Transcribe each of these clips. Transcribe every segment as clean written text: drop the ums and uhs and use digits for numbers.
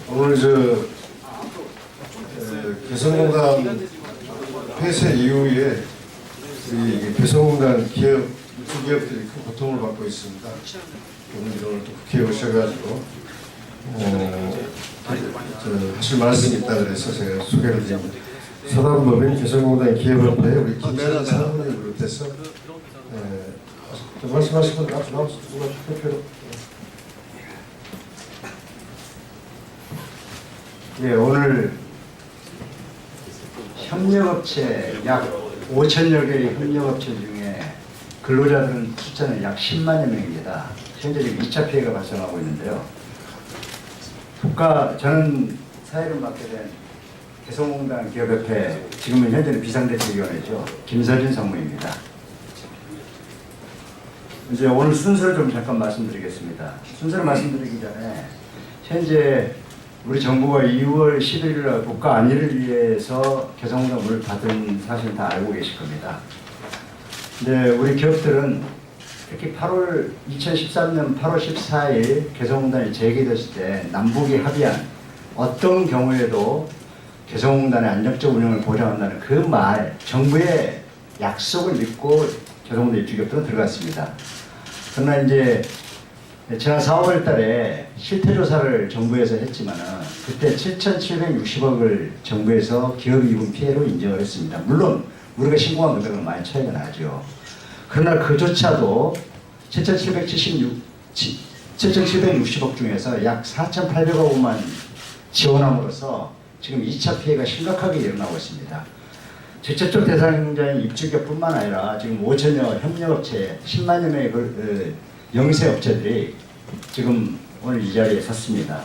오늘 개성공단 폐쇄 이후에 우리 개성공단 기업 기업들이 큰 고통을 받고 있습니다. 오늘 또 국회에 오셔가지고 하실 말씀이 있다 그래서 제가 소개를 드립니다. 서당법인 개성공단 기업협회 우리 김혜란 사무장을 비롯해서 말씀하시면 나오시고 누가 대표로. 네, 오늘 협력업체 약 5천여 개의 협력업체 중에 근로자들은 숫자는 약 10만여 명입니다. 현재 지금 2차 피해가 발생하고 있는데요. 저는 사회를 맡게 된 개성공단 기업협회, 지금은 현재는 비상대책위원회죠. 김서진 성무입니다. 이제 오늘 순서를 좀 잠깐 말씀드리겠습니다. 순서를 말씀드리기 전에 현재 우리 정부가 2월 11일 날 국가 안위를 위해서 개성공단 문을 닫은 사실은 다 알고 계실 겁니다. 근데 우리 기업들은 특히 2013년 8월 14일 개성공단이 재개됐을 때 남북이 합의한 어떤 경우에도 개성공단의 안정적 운영을 보장한다는 그 말, 정부의 약속을 믿고 개성공단 입주기업들은 들어갔습니다. 그러나 이제 지난 4월 달에 실태조사를 정부에서 했지만은 그때 7,760억을 정부에서 기업이 입은 피해로 인정을 했습니다. 물론 우리가 신고한 금액은 많이 차이가 나죠. 그러나 그조차도 7,760억 중에서 약 4,800억 원만 지원함으로써 지금 2차 피해가 심각하게 일어나고 있습니다. 직접적 대상자인 입주기업뿐만 아니라 지금 5천여 협력업체 10만여 명의 영세업체들이 지금 오늘 이 자리에 섰습니다.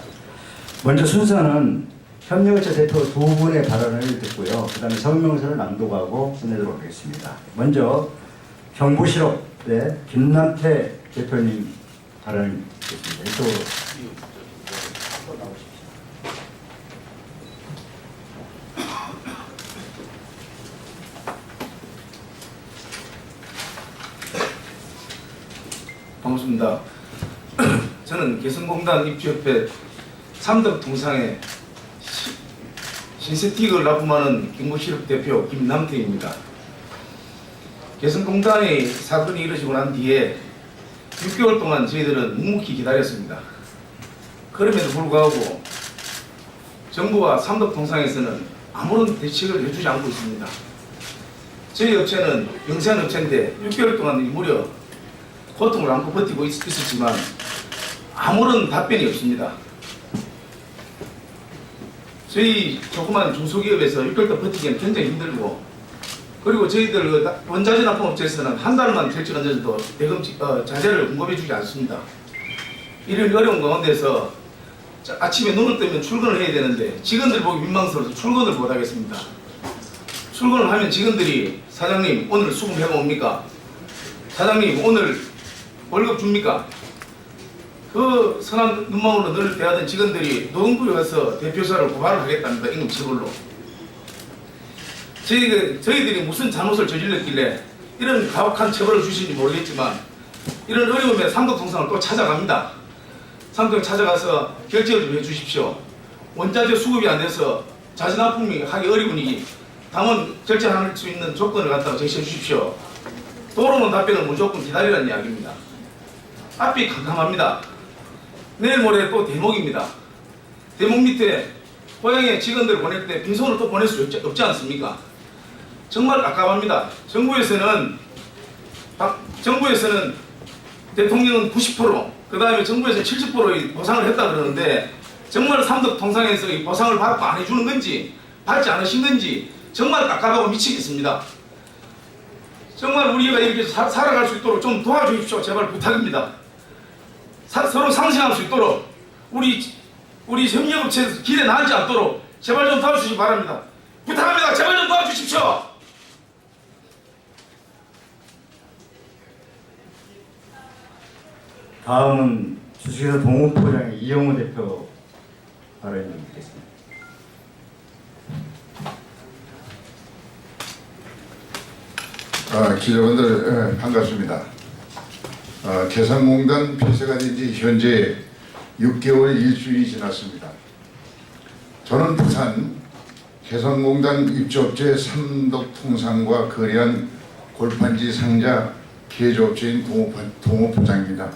먼저 순서는 협력업체 대표 두 분의 발언을 듣고요. 그 다음에 성명서를 낭독하고 끝내도록 하겠습니다. 먼저 경부실업의 김남태 대표님 발언을 듣겠습니다. 이쪽으로 나오십시오. 반갑습니다. 저는 개성공단 입주협회 삼덕 동상의 신세틱을 납품하는 경부실업 대표 김남태입니다. 개성공단의 사건이 이루어지고 난 뒤에 6개월 동안 저희들은 묵묵히 기다렸습니다. 그럼에도 불구하고 정부와 삼덕 동상에서는 아무런 대책을 해주지 않고 있습니다. 저희 업체는 영세한 업체인데 6개월 동안 무려 고통을 안고 버티고 있었지만 아무런 답변이 없습니다. 저희 조그만 중소기업에서 6개월 동안 버티기는 굉장히 힘들고, 그리고 저희들 원자재 납품업체에서는 한 달만 결제 얹어도 대금 자재를 공급해주지 않습니다. 이런 어려운 가운데서 아침에 눈을 뜨면 출근을 해야 되는데 직원들 보기 민망스러워서 출근을 못하겠습니다. 출근을 하면 직원들이 사장님 오늘 수급해가 옵니까? 사장님 오늘 월급 줍니까? 그 선한 눈망울로 늘 대하던 직원들이 노동부에 가서 대표사를 고발을 하겠답니다. 임금처벌로. 저희들이 무슨 잘못을 저질렀길래 이런 가혹한 처벌을 주시는지 모르겠지만 이런 어려움에 삼덕동상을 또 찾아갑니다. 삼덕 찾아가서 결제를 좀 해주십시오. 원자재 수급이 안 돼서 자재 납품이 하기 어려우니 당원 결제할 수 있는 조건을 갖다가 제시해 주십시오. 도로는 답변을 무조건 기다리라는 이야기입니다. 앞이 캄캄합니다. 내일 모레 또 대목입니다. 대목 밑에 고향에 직원들 보낼 때 빈손으로 또 보낼 수 없지 않습니까? 정말 깝깝합니다. 정부에서는 대통령은 90%, 그 다음에 정부에서 70%의 보상을 했다 그러는데 정말 삼덕동상에서 이 보상을 받고 안 해주는 건지 받지 않으신 건지 정말 깝깝하고 미치겠습니다. 정말 우리가 이렇게 살아갈 수 있도록 좀 도와주십시오. 제발 부탁입니다. 서로 상생할 수 있도록 우리 협력업체에서 길에 나지 않도록 제발 좀 도와주시기 바랍니다. 부탁합니다. 제발 좀 도와주십시오. 다음은 주식회사 동호포장의 이영호 대표 발언을 듣겠습니다. 기자분들 반갑습니다. 개성공단 폐쇄가 된 지 현재 6개월 일주일이 지났습니다. 저는 부산 개성공단 입주업체 삼덕통상과 거래한 골판지 상자 개조업체인 동호포장입니다.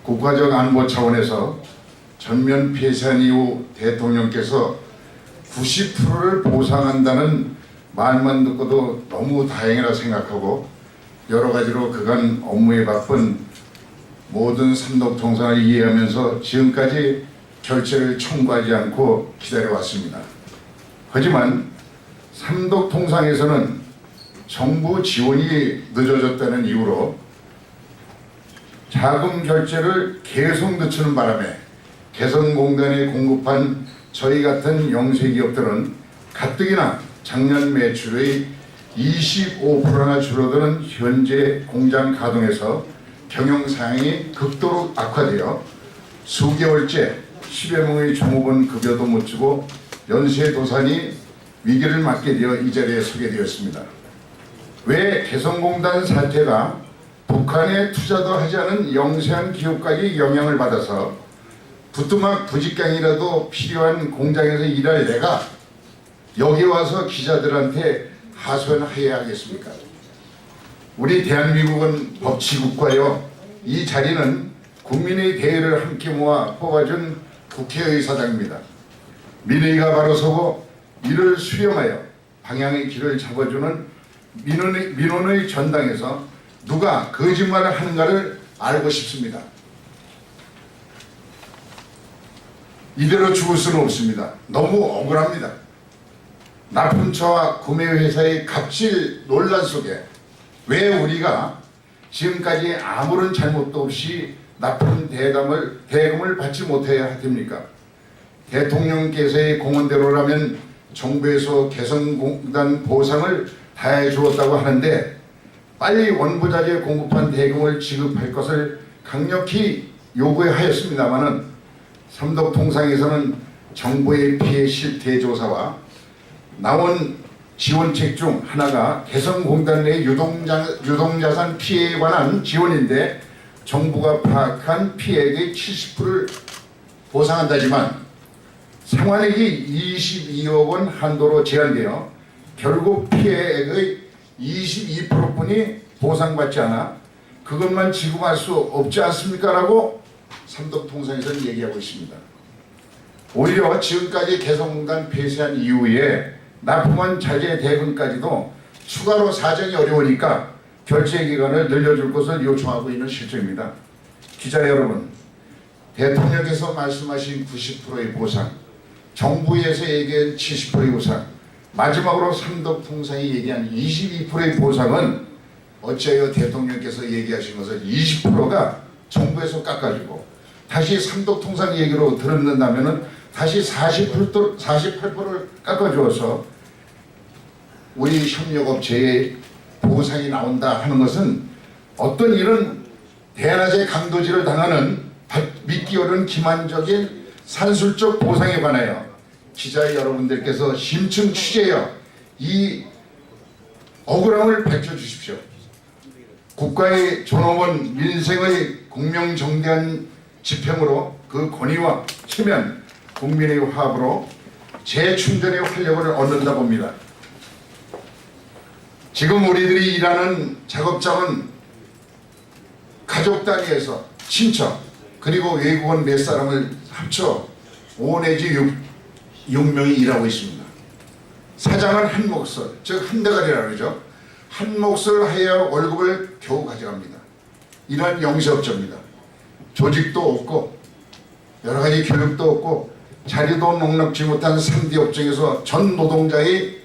국가적 안보 차원에서 전면 폐쇄한 이후 대통령께서 90%를 보상한다는 말만 듣고도 너무 다행이라 생각하고 여러 가지로 그간 업무에 바쁜 모든 삼덕통상을 이해하면서 지금까지 결제를 청구하지 않고 기다려왔습니다. 하지만 삼덕통상에서는 정부 지원이 늦어졌다는 이유로 자금 결제를 계속 늦추는 바람에 개성공단에 공급한 저희 같은 영세기업들은 가뜩이나 작년 매출의 25%나 줄어드는 현재 공장 가동에서 경영상황이 극도로 악화되어 수개월째 10여 명의 종업원 급여도 못 주고 연쇄도산이 위기를 맞게 되어 이 자리에 서게 되었습니다. 왜 개성공단 사태가 북한에 투자도 하지 않은 영세한 기업까지 영향을 받아서 부뚜막 부직강이라도 필요한 공장에서 일할 내가 여기 와서 기자들한테 하소연해야 하겠습니까? 우리 대한민국은 법치국가요. 이 자리는 국민의 대의를 함께 모아 뽑아준 국회의사당입니다. 민의가 바로 서고 이를 수렴하여 방향의 길을 잡아주는 민원의 전당에서 누가 거짓말을 하는가를 알고 싶습니다. 이대로 죽을 수는 없습니다. 너무 억울합니다. 납품처와 구매회사의 갑질 논란 속에 왜 우리가 지금까지 아무런 잘못도 없이 납품 대금을 받지 못해야 됩니까? 대통령께서의 공언대로라면 정부에서 개성공단 보상을 다해 주었다고 하는데 빨리 원부자재 공급한 대금을 지급할 것을 강력히 요구하였습니다마는 삼덕통상에서는 정부의 피해 실태 조사와 나온 지원책 중 하나가 개성공단 내 유동자산 피해에 관한 지원인데 정부가 파악한 피해액의 70%를 보상한다지만 상환액이 22억 원 한도로 제한되어 결국 피해액의 22%뿐이 보상받지 않아 그것만 지급할 수 없지 않습니까? 라고 삼덕통상에서는 얘기하고 있습니다. 오히려 지금까지 개성공단 폐쇄한 이후에 납품한 자재 대금까지도 추가로 사정이 어려우니까 결제 기간을 늘려줄 것을 요청하고 있는 실정입니다. 기자 여러분, 대통령께서 말씀하신 90%의 보상, 정부에서 얘기한 70%의 보상, 마지막으로 삼덕통상이 얘기한 22%의 보상은 어찌하여 대통령께서 얘기하신 것을 20%가 정부에서 깎아주고 다시 삼덕통상 얘기로 들었는다면 다시 48%를 깎아주어서 우리 협력업체에 보상이 나온다 하는 것은 어떤 이런 대낮에 강도질을 당하는 믿기 어려운 기만적인 산술적 보상에 관하여 기자 여러분들께서 심층 취재하여 이 억울함을 밝혀주십시오. 국가의 존엄은 민생의 공명정대한 집행으로 그 권위와 체면, 국민의 화합으로 재충전의 활력을 얻는다 봅니다. 지금 우리들이 일하는 작업장은 가족 단위에서 친척 그리고 외국인 몇 사람을 합쳐 5 내지 6명이 일하고 있습니다. 사장은 한 몫을, 즉 한 대가리라 그러죠. 한 몫을 하여 월급을 겨우 가져갑니다. 이런 영세업자입니다. 조직도 없고 여러 가지 교육도 없고 자리도 농락지 못한 3D 업종에서 전 노동자의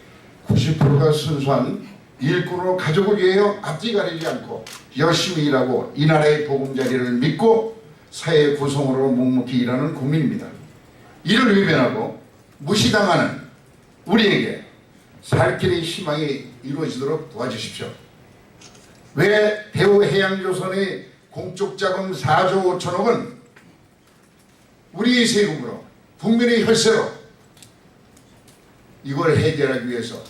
90%가 순수한 일꾼으로 가족을 위하여 앞뒤 가리지 않고 열심히 일하고 이 나라의 보금자리를 믿고 사회 구성으로 묵묵히 일하는 국민입니다. 이를 외면하고 무시당하는 우리에게 살 길의 희망이 이루어지도록 도와주십시오. 왜 대우해양조선의 공적자금 4조 5천억은 우리의 세금으로 국민의 혈세로 이걸 해결하기 위해서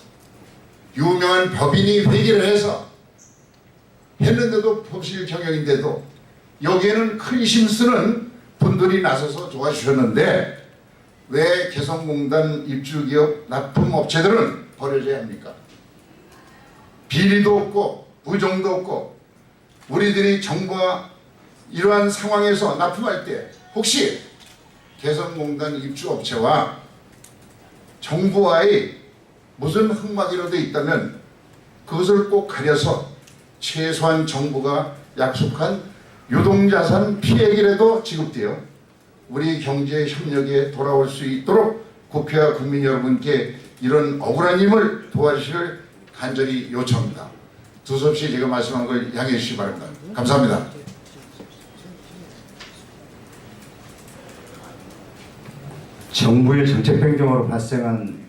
유명한 법인이 회계를 해서 했는데도 법실 경영인데도 여기에는 큰 힘쓰는 분들이 나서서 도와주셨는데 왜 개성공단 입주기업 납품업체들은 버려져야 합니까? 비리도 없고 부정도 없고 우리들이 정부와 이러한 상황에서 납품할 때 혹시 개성공단 입주업체와 정부와의 무슨 흑막이라도 있다면 그것을 꼭 가려서 최소한 정부가 약속한 유동자산 피해액이라도 지급되어 우리 경제 협력에 돌아올 수 있도록 국회와 국민 여러분께 이런 억울한 힘을 도와주시길 간절히 요청합니다. 두서없이 제가 말씀한 걸 양해해 주시기 바랍니다. 감사합니다. 정부의 정책 변경으로 발생한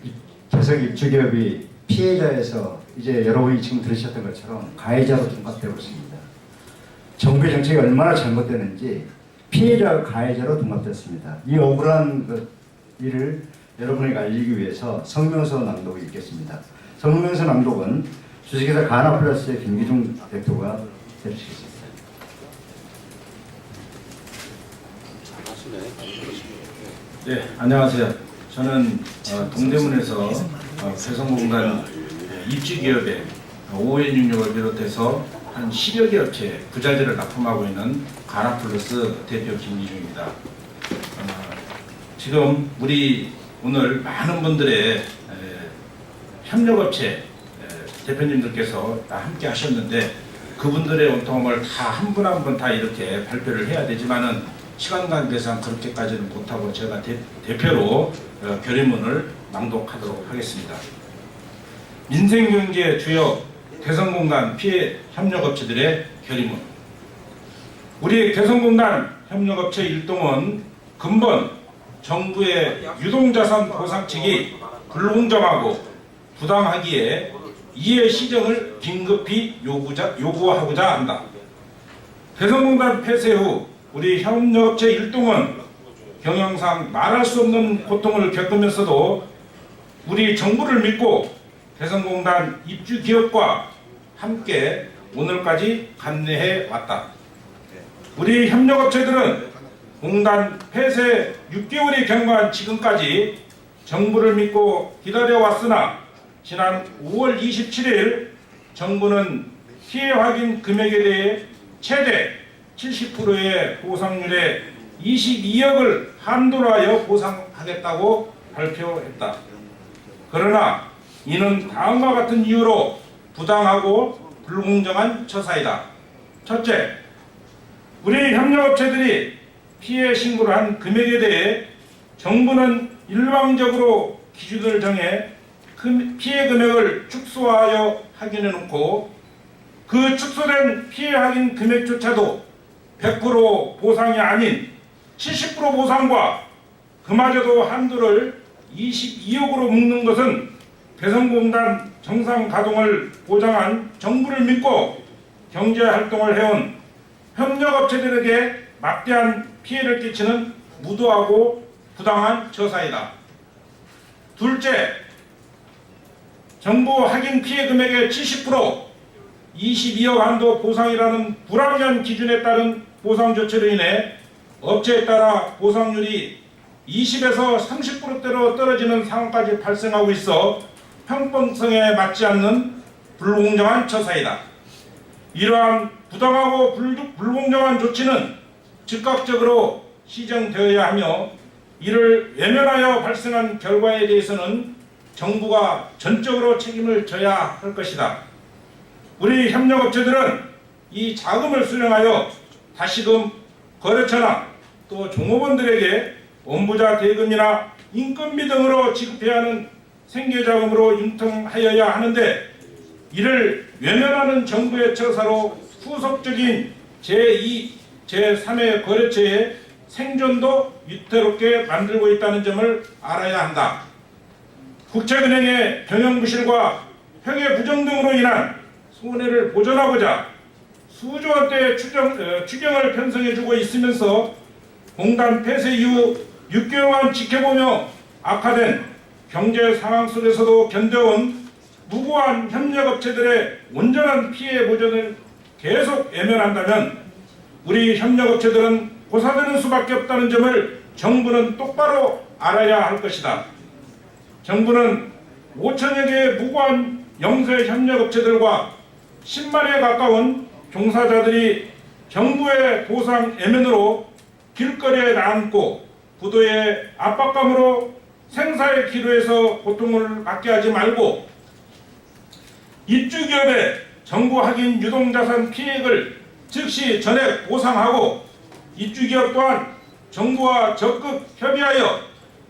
개성 입주기업이 피해자에서 이제 여러분이 지금 들으셨던 것처럼 가해자로 둔갑되고 있습니다. 정부의 정책이 얼마나 잘못되는지 피해자와 가해자로 둔갑됐습니다. 이 억울한 일을 여러분에게 알리기 위해서 성명서 낭독을 읽겠습니다. 성명서 낭독은 주식회사 가나플러스의 김기중 대표가 해주시겠습니다. 네, 안녕하세요. 저는 동대문에서 개성공단 입주기업에 ON66을 비롯해서 한 10여 개 업체 부자재를 납품하고 있는 가나플러스 대표 김기중입니다. 지금 우리 오늘 많은 분들의 협력업체 대표님들께서 다 함께 하셨는데 그분들의 온통을 다 한 분 한 분 다 이렇게 발표를 해야 되지만은 시간 관계상 그렇게까지는 못하고 제가 대표로 결의문을 낭독하도록 하겠습니다. 민생경제 주요 개성공단 피해 협력업체들의 결의문. 우리 개성공단 협력업체 일동은 근본 정부의 유동자산 보상책이 불공정하고 부당하기에 이해 시정을 긴급히 요구하고자 한다. 개성공단 폐쇄 후 우리 협력업체 일동은 경영상 말할 수 없는 고통을 겪으면서도 우리 정부를 믿고 개성공단 입주기업과 함께 오늘까지 감내해 왔다. 우리 협력업체들은 공단 폐쇄 6개월이 경과한 지금까지 정부를 믿고 기다려왔으나 지난 5월 27일 정부는 피해 확인 금액에 대해 최대 70%의 보상률에 22억을 한도로 하여 보상하겠다고 발표했다. 그러나 이는 다음과 같은 이유로 부당하고 불공정한 처사이다. 첫째, 우리 협력업체들이 피해 신고를 한 금액에 대해 정부는 일방적으로 기준을 정해 피해 금액을 축소하여 확인해 놓고 그 축소된 피해 확인 금액조차도 100% 보상이 아닌 70% 보상과 그마저도 한도를 22억으로 묶는 것은 개성공단 정상 가동을 보장한 정부를 믿고 경제활동을 해온 협력업체들에게 막대한 피해를 끼치는 무도하고 부당한 처사이다. 둘째, 정부 확인 피해 금액의 70% 22억 한도 보상이라는 불합리한 기준에 따른 보상 조치로 인해 업체에 따라 보상률이 20에서 30%대로 떨어지는 상황까지 발생하고 있어 형평성에 맞지 않는 불공정한 처사이다. 이러한 부당하고 불공정한 조치는 즉각적으로 시정되어야 하며 이를 외면하여 발생한 결과에 대해서는 정부가 전적으로 책임을 져야 할 것이다. 우리 협력업체들은 이 자금을 수령하여 다시금 거래처나 또 종업원들에게 원부자 대금이나 인건비 등으로 지급해야 하는 생계자금으로 융통하여야 하는데 이를 외면하는 정부의 처사로 후속적인 제2, 제3의 거래처의 생존도 위태롭게 만들고 있다는 점을 알아야 한다. 국책은행의 경영부실과 회계 부정 등으로 인한 손해를 보전하고자 수조 원대의 추경을 편성해주고 있으면서 공단 폐쇄 이후 6개월간 지켜보며 악화된 경제 상황 속에서도 견뎌온 무고한 협력업체들의 온전한 피해 보전을 계속 외면한다면 우리 협력업체들은 고사되는 수밖에 없다는 점을 정부는 똑바로 알아야 할 것이다. 정부는 5천여 개의 무고한 영세 협력업체들과 10만에 가까운 종사자들이 정부의 보상 애면으로 길거리에 나앉고 부도의 압박감으로 생사의 기로에서 고통을 받게 하지 말고 입주기업의 정부 확인 유동자산 피해액을 즉시 전액 보상하고 입주기업 또한 정부와 적극 협의하여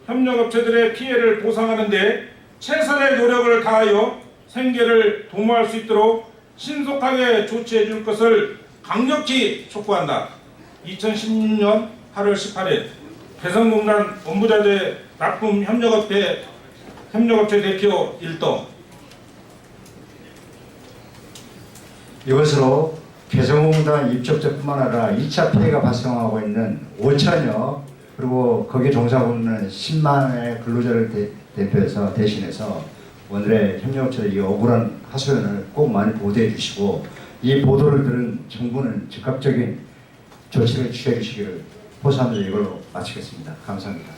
협력업체들의 피해를 보상하는 데 최선의 노력을 다하여 생계를 도모할 수 있도록 신속하게 조치해 줄 것을 강력히 촉구한다. 2016년 8월 18일 개성공단 원부자재 납품 협력업체 대표 1동. 이것으로 개성공단 입주업체뿐만 아니라 2차 피해가 발생하고 있는 5천여 그리고 거기에 종사하고 있는 10만의 근로자를 대신해서 오늘의 협력업체의 이 억울한 하소연을 꼭 많이 보도해 주시고 이 보도를 들은 정부는 즉각적인 조치를 취해 주시기를 호소하면서 이걸로 마치겠습니다. 감사합니다.